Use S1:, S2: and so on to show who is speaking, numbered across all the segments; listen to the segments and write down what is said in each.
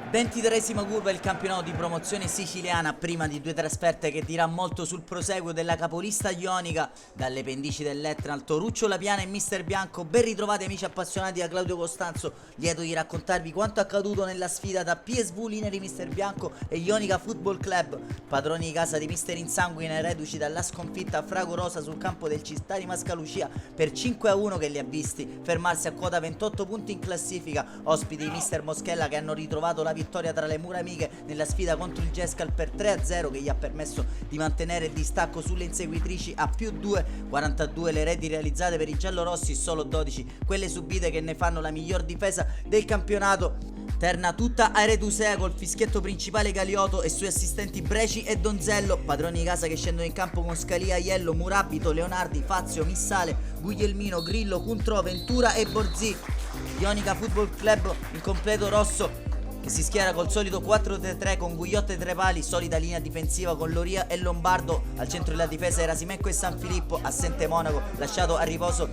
S1: 23esima curva il campionato di promozione siciliana, prima di due trasferte che dirà molto sul proseguo della capolista ionica. Dalle pendici dell'Etna al Toruccio La Piana e Mister Bianco. Ben ritrovati amici appassionati da Claudio Costanzo, lieto di raccontarvi quanto accaduto nella sfida da PSV Lineri Mister Bianco e Ionica Football Club, padroni di casa di Mister Insanguine, reduci dalla sconfitta fragorosa sul campo del Città di Mascalucia per 5-1 che li ha visti fermarsi a quota 28 punti in classifica, ospiti di Mister Moschella che hanno ritrovato la vittoria tra le mura amiche nella sfida contro il Gescal per 3-0 che gli ha permesso di mantenere il distacco sulle inseguitrici a +2, 42 le reti realizzate per i giallorossi, solo 12 quelle subite che ne fanno la miglior difesa del campionato. Terna tutta a Redusea col fischietto principale Galiotto e suoi assistenti Breci e Donzello, padroni di casa che scendono in campo con Scalia, Iello, Murabito, Leonardi, Fazio, Missale, Guglielmino, Grillo, Cuntrò, Ventura e Borzì. Ionica Football Club in completo rosso che si schiera col solito 4-3-3 con Gugliotta e Trepali, solida linea difensiva con Loria e Lombardo, al centro della difesa Erasimenco e San Filippo, assente Monaco lasciato a riposo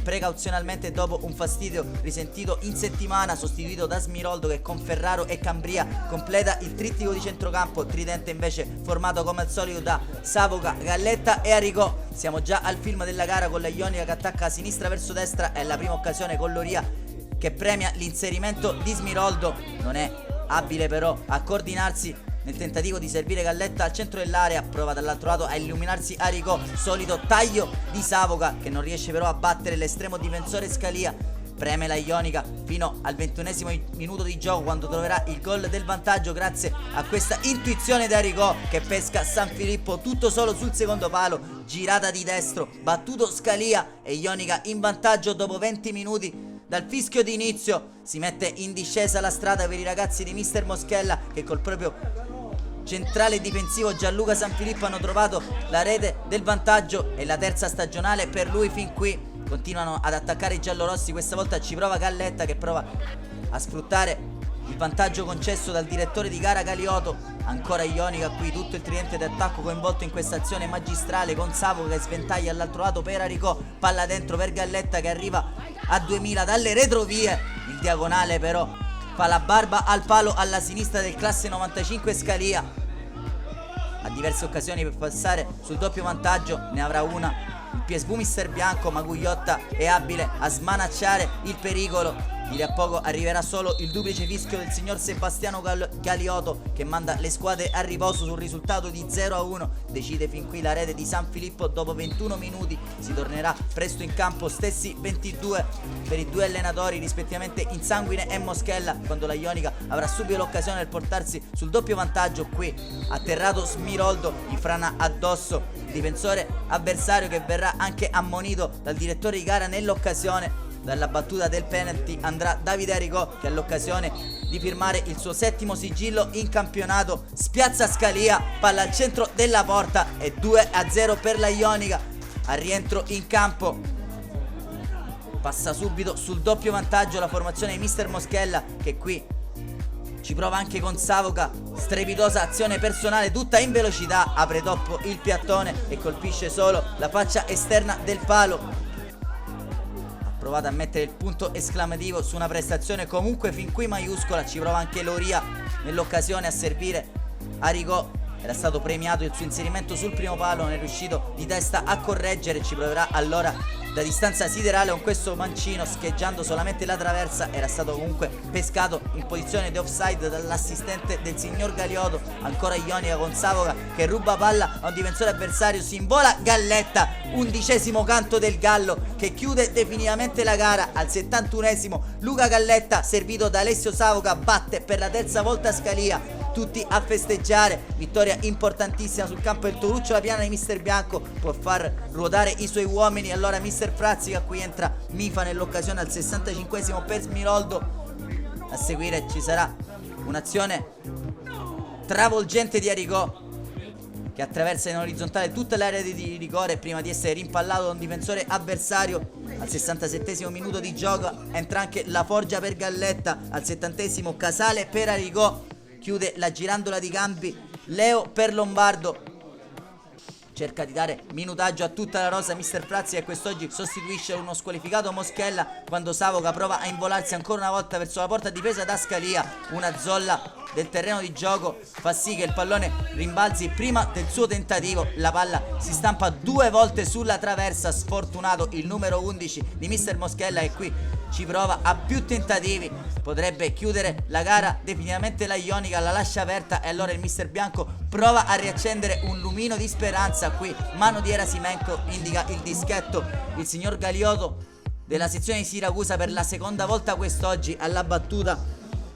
S1: precauzionalmente dopo un fastidio risentito in settimana, sostituito da Smiroldo che con Ferraro e Cambria completa il trittico di centrocampo, tridente invece formato come al solito da Savoca, Galletta e Aricò. Siamo già al film della gara con la Ionica che attacca a sinistra verso destra, è la prima occasione con Loria che premia l'inserimento di Smiroldo, non è abile però a coordinarsi nel tentativo di servire Galletta al centro dell'area, prova dall'altro lato a illuminarsi Aricò, solito taglio di Savoca che non riesce però a battere l'estremo difensore Scalia. Preme la Ionica fino al 21esimo minuto di gioco quando troverà il gol del vantaggio grazie a questa intuizione di Aricò che pesca San Filippo tutto solo sul secondo palo, girata di destro, battuto Scalia e Ionica in vantaggio dopo 20 minuti. Dal fischio di inizio si mette in discesa la strada per i ragazzi di Mister Moschella che col proprio centrale difensivo Gianluca San Filippo hanno trovato la rete del vantaggio e la terza stagionale per lui fin qui. Continuano ad attaccare i giallorossi, questa volta ci prova Galletta che prova a sfruttare il vantaggio concesso dal direttore di gara Galiotto. Ancora Ionica qui, tutto il tridente d'attacco coinvolto in questa azione magistrale con Savoca che sventaglia all'altro lato per Aricò, palla dentro per Galletta che arriva a 2000 dalle retrovie, il diagonale però fa la barba al palo alla sinistra del classe 95 Scalia. Ha diverse occasioni per passare sul doppio vantaggio, ne avrà una il PSV Mister Bianco, ma Gugliotta è abile a smanacciare il pericolo. Di lì a poco arriverà solo il duplice fischio del signor Sebastiano Galiotto che manda le squadre a riposo sul risultato di 0-1. Decide fin qui la rete di San Filippo dopo 21 minuti. Si tornerà presto in campo, stessi 22 per i due allenatori rispettivamente Insanguine e Moschella, quando la Ionica avrà subito l'occasione per portarsi sul doppio vantaggio. Qui atterrato Smiroldo gli frana addosso il difensore avversario che verrà anche ammonito dal direttore di gara nell'occasione. Dalla battuta del penalty andrà Davide Aricò che ha l'occasione di firmare il suo settimo sigillo in campionato, spiazza Scalia, palla al centro della porta e 2-0 per la Ionica. Al rientro in campo passa subito sul doppio vantaggio la formazione di Mister Moschella che qui ci prova anche con Savoca, strepitosa azione personale tutta in velocità, apre troppo il piattone e colpisce solo la faccia esterna del palo. Provate a mettere il punto esclamativo su una prestazione comunque fin qui maiuscola, ci prova anche Loria nell'occasione a servire Aricò, era stato premiato il suo inserimento sul primo palo, non è riuscito di testa a correggere, ci proverà allora da distanza siderale con questo mancino scheggiando solamente la traversa, era stato comunque pescato in posizione di offside dall'assistente del signor Galiotto. Ancora Ionica con Savoca che ruba palla a un difensore avversario, si invola Galletta, 11° canto del Gallo che chiude definitivamente la gara. Al 71esimo Luca Galletta servito da Alessio Savoca batte per la terza volta Scalia. Tutti a festeggiare, vittoria importantissima sul campo del Toruccio La Piana di Mister Bianco, può far ruotare i suoi uomini. Allora Mister Frazzica, qui entra Mifa nell'occasione al 65esimo per Smiroldo. A seguire ci sarà un'azione travolgente di Aricò che attraversa in orizzontale tutta l'area di rigore prima di essere rimpallato da un difensore avversario. Al 67esimo minuto di gioco entra anche la Forgia per Galletta, al 70esimo Casale per Aricò, chiude la girandola di cambi Leo per Lombardo. cerca di dare minutaggio a tutta la rosa mister Frazzi, che quest'oggi sostituisce uno squalificato Moschella quando Savoca prova a involarsi ancora una volta verso la porta difesa da Scalia. Una zolla del terreno di gioco fa sì che il pallone rimbalzi prima del suo tentativo, la palla si stampa 2 volte sulla traversa, sfortunato il numero 11 di mister Moschella, che qui ci prova a più tentativi, potrebbe chiudere la gara definitivamente. La Ionica la lascia aperta e allora il mister Bianco prova a riaccendere un lumino di speranza. Qui mano di Erasimenko indica il dischetto, il signor Galiotto della sezione di Siracusa per la seconda volta quest'oggi. Alla battuta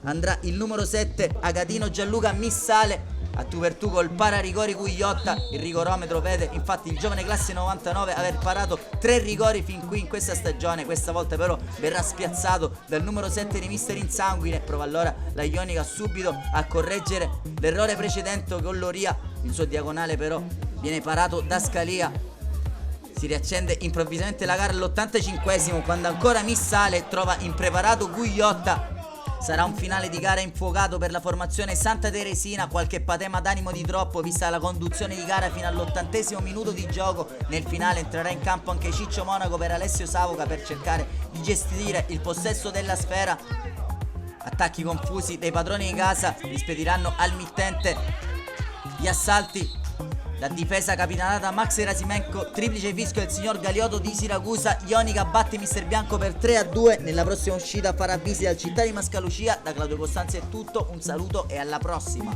S1: andrà il numero 7 Agatino Gianluca Missale. A tu per tu col pararigori Gugliotta, il rigorometro vede infatti il giovane classe 99 aver parato 3 rigori fin qui in questa stagione. Questa volta però verrà spiazzato dal numero 7 di mister Insanguine. Prova allora la Ionica subito a correggere l'errore precedente con Loria, il suo diagonale però viene parato da Scalia. Si riaccende improvvisamente la gara all'85esimo quando ancora Missale trova impreparato Gugliotta. Sarà un finale di gara infuocato per la formazione Santa Teresina, qualche patema d'animo di troppo vista la conduzione di gara fino all'80esimo minuto di gioco. Nel finale entrerà in campo anche Ciccio Monaco per Alessio Savoca per cercare di gestire il possesso della sfera. Attacchi confusi dei padroni di casa rispediranno al mittente gli assalti. La difesa capitanata da Max Erasimenko, triplice fischio del signor Galiotto di Siracusa. Ionica batte mister Bianco per 3-2. Nella prossima uscita farà visita al Città di Mascalucia. Da Claudio Costanzo è tutto, un saluto e alla prossima.